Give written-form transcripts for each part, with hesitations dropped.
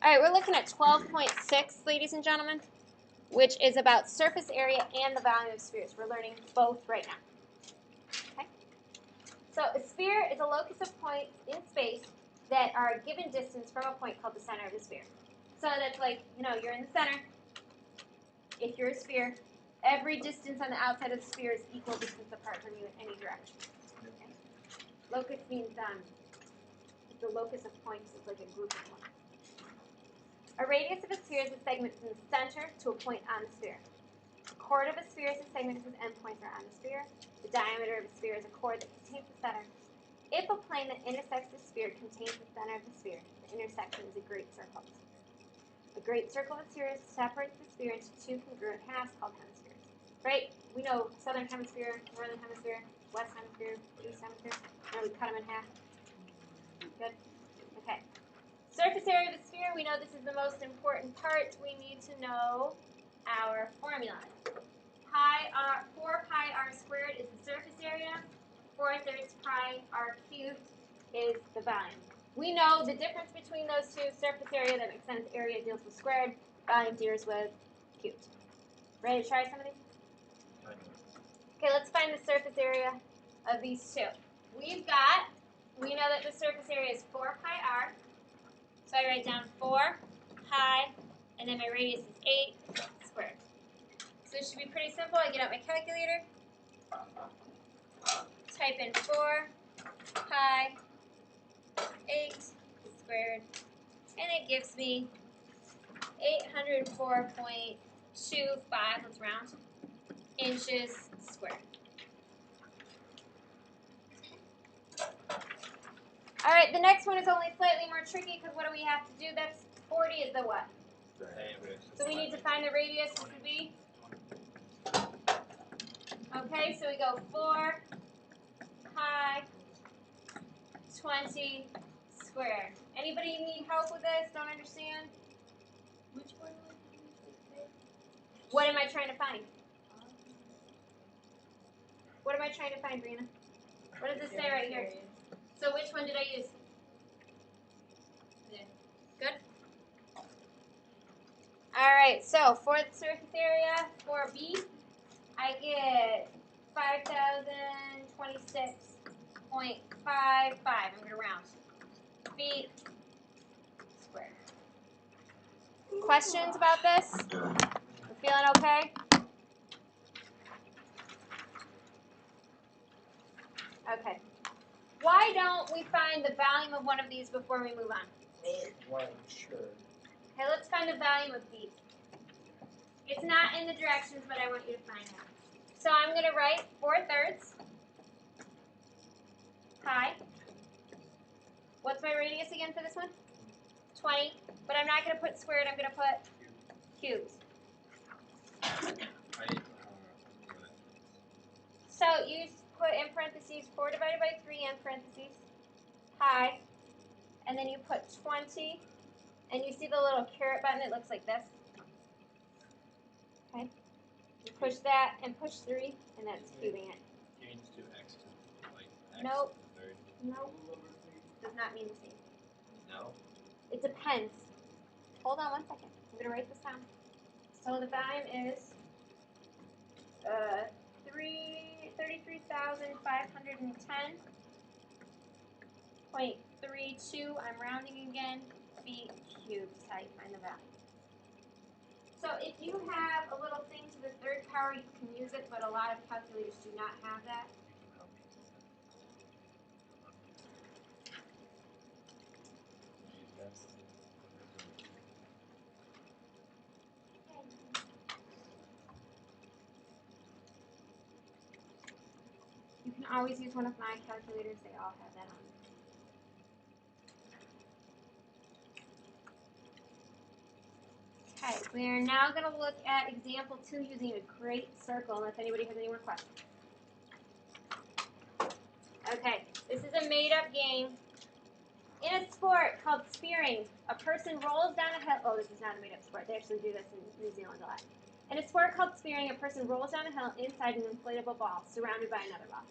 All right, we're looking at 12.6, ladies and gentlemen, which is about surface area and the volume of spheres. We're learning both right now. Okay? So a sphere is a locus of points in space that are a given distance from a point called the center of the sphere. So that's like, you're in the center. If you're a sphere, every distance on the outside of the sphere is equal distance apart from you in any direction. Okay? Locus means the locus of points is like a group of points. A radius of a sphere is a segment from the center to a point on the sphere. A chord of a sphere is a segment whose endpoints are on the sphere. The diameter of a sphere is a chord that contains the center. If a plane that intersects the sphere contains the center of the sphere, the intersection is a great circle. A great circle of a sphere separates the sphere into two congruent halves called hemispheres. Right? We know southern hemisphere, northern hemisphere, west hemisphere, east hemisphere. Now we cut them in half. Good? Okay. Surface area of a sphere, we know this is the most important part. We need to know our formula. 4 pi r squared is the surface area. 4/3 pi r cubed is the volume. We know the difference between those two. Surface area, that makes sense. Area deals with squared. Volume deals with cubed. Ready to try some of these? Okay, let's find the surface area of these two. We know that the surface area is 4 pi r. So I write down 4 pi, and then my radius is 8 squared. So it should be pretty simple. I get out my calculator, type in 4 pi 8 squared, and it gives me 804.25, let's round, inches squared. All right, the next one is only slightly more tricky because what do we have to do? That's 40 is the what? So we need to find the radius, which would be? Okay, so we go 4 pi 20 squared. Anybody need help with this? Don't understand? Which one? What am I trying to find? What am I trying to find, Brianna? What does it say right here? So which one did I use? Good? All right, so for the surface area, for B, I get 5,026.55. I'm going to round. Feet squared. Questions about this? We're feeling okay? Okay. Why don't we find the volume of one of these before we move on? Sure. Okay, let's find the volume of these. It's not in the directions, but I want you to find out. So I'm going to write 4/3 pi. What's my radius again for this one? 20. But I'm not going to put squared, I'm going to put cubed. So you put in parentheses 4 divided by 3 in parentheses, pi, and then you put 20, and you see the little caret button, it looks like this. Okay. You push that and push 3, and that's cubing it. Change to x to like x Nope. to the third. Nope. Does not mean the same. No. It depends. Hold on one second. I'm going to write this down. So the volume is 33,510.32. I'm rounding again. Feet cubed. That's how you find the volume. So if you have a little thing to the third power, you can use it, but a lot of calculators do not have that. You can always use one of my calculators. They all have that on. Okay, we are now going to look at example 2 using a great circle, unless anybody has any more questions. Okay, this is a made-up game. In a sport called spearing, a person rolls down a hill. Oh, this is not a made-up sport. They actually do this in New Zealand a lot. In a sport called spearing, a person rolls down a hill inside an inflatable ball surrounded by another ball.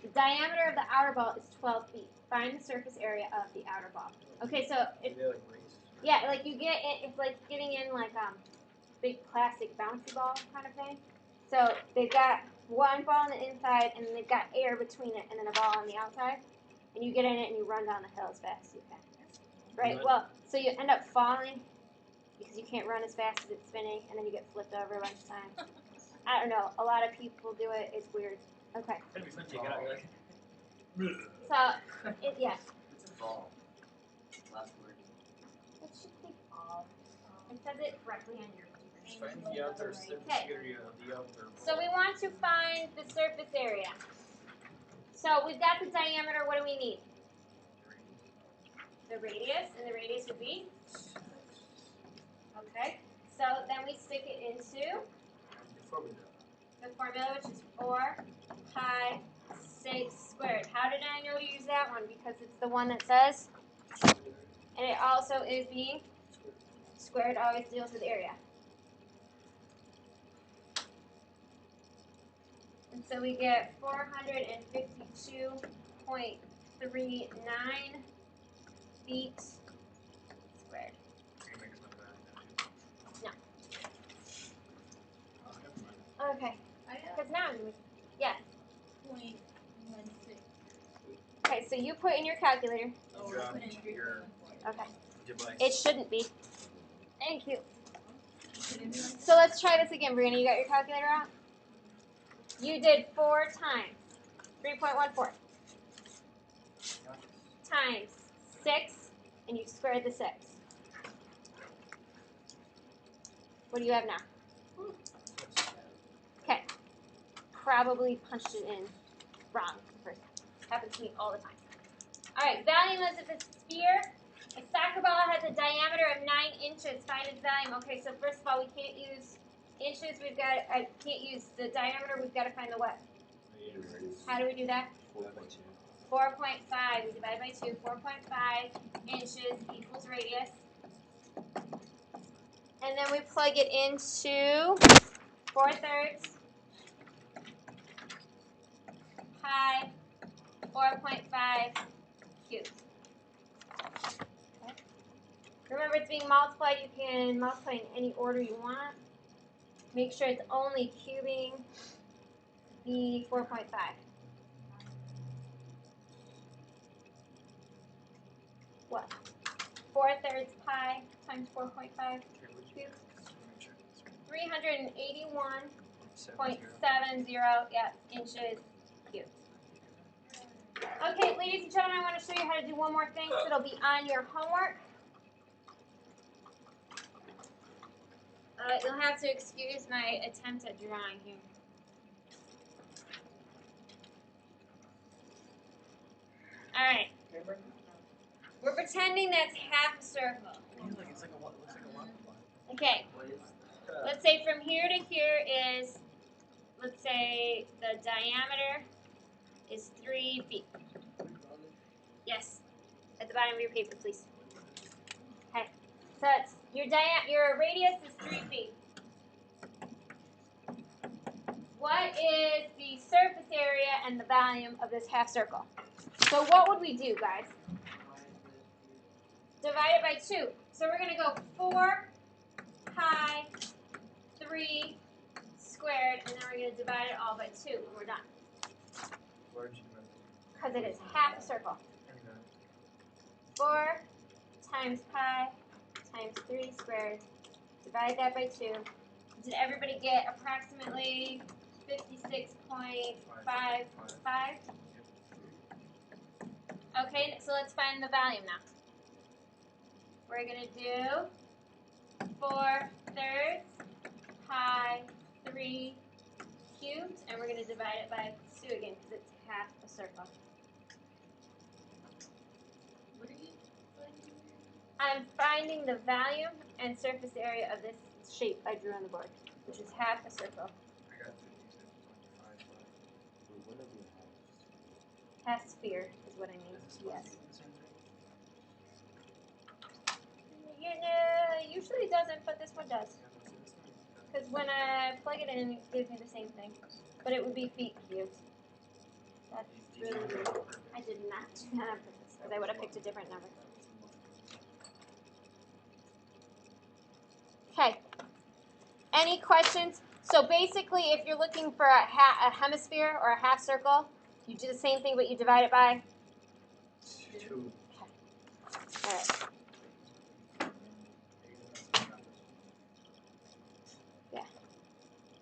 The diameter of the outer ball is 12 feet. Find the surface area of the outer ball. Okay, so Yeah, like you get it, it's like getting in like big plastic bouncy ball kind of thing. So they've got one ball on the inside and they've got air between it and then a ball on the outside. And you get in it and you run down the hill as fast as you can. Right? Good. Well, so you end up falling because you can't run as fast as it's spinning and then you get flipped over a bunch of times. I don't know. A lot of people do it. It's weird. Okay. That'd be fun to take it out. You're like, So, yeah. it's a ball. Last word. It should be all. It says it correctly on your Find the outer surface Okay. area of the outer So we want to find the surface area. So we've got the diameter. What do we need? The radius, and the radius would be? Okay. So then we stick it into the formula, which is 4 pi 6 squared. How did I know to use that one? Because it's the one that says, and it also is being squared, always deals with area. And so we get 452.39 feet squared. No. Okay. Because now I'm doing, yes. 0.16. Okay, so you put in your calculator. Oh, we put in 3.14. Okay. Device. It shouldn't be. Thank you. So let's try this again, Brianna. You got your calculator out? You did 4 times 3.14 times 6, and you squared the 6. What do you have now? Okay. Probably punched it in wrong the first time. Happens to me all the time. All right, volume is of a sphere. A soccer ball has a diameter of 9 inches. Find its volume. Okay, so first of all, we can't use inches. I can't use the diameter. We've got to find the what? How do we do that? 4.5. We divide by 2. 4.5 inches equals radius. And then we plug it into 4/3 pi 4.5 cubed. Okay. Remember, it's being multiplied. You can multiply in any order you want. Make sure it's only cubing the 4.5. What? 4/3 pi times 4.5 cubed. 381.70 inches cubed. Okay, ladies and gentlemen, I want to show you how to do one more thing, so it'll be on your homework. You'll have to excuse my attempt at drawing here. All right. We're pretending that's half a circle. Okay. Let's say from here to here is, let's say the diameter is 3 feet. Yes. At the bottom of your paper, please. Okay. So it's your radius is 3 feet. What is the surface area and the volume of this half circle? So what would we do, guys? Divide it by 2. So we're going to go 4 pi 3 squared, and then we're going to divide it all by 2, and we're done. Because it is half a circle. 4 times pi times 3 squared. Divide that by 2. Did everybody get approximately 56.55? Okay, so let's find the volume now. We're going to do 4/3 pi 3 cubed, and we're going to divide it by 2 again because it's half a circle. What are you finding? I'm finding the volume and surface area of this shape I drew on the board, which is half a circle. Half sphere is what I mean. Yes. Usually it doesn't, but this one does. Because when I plug it in, it gives me the same thing. But it would be feet cubed. That's really weird. I did not do that on purpose, because I would have picked a different number. Okay. Any questions? So basically, if you're looking for a hemisphere or a half circle, you do the same thing, but you divide it by? 2. All right.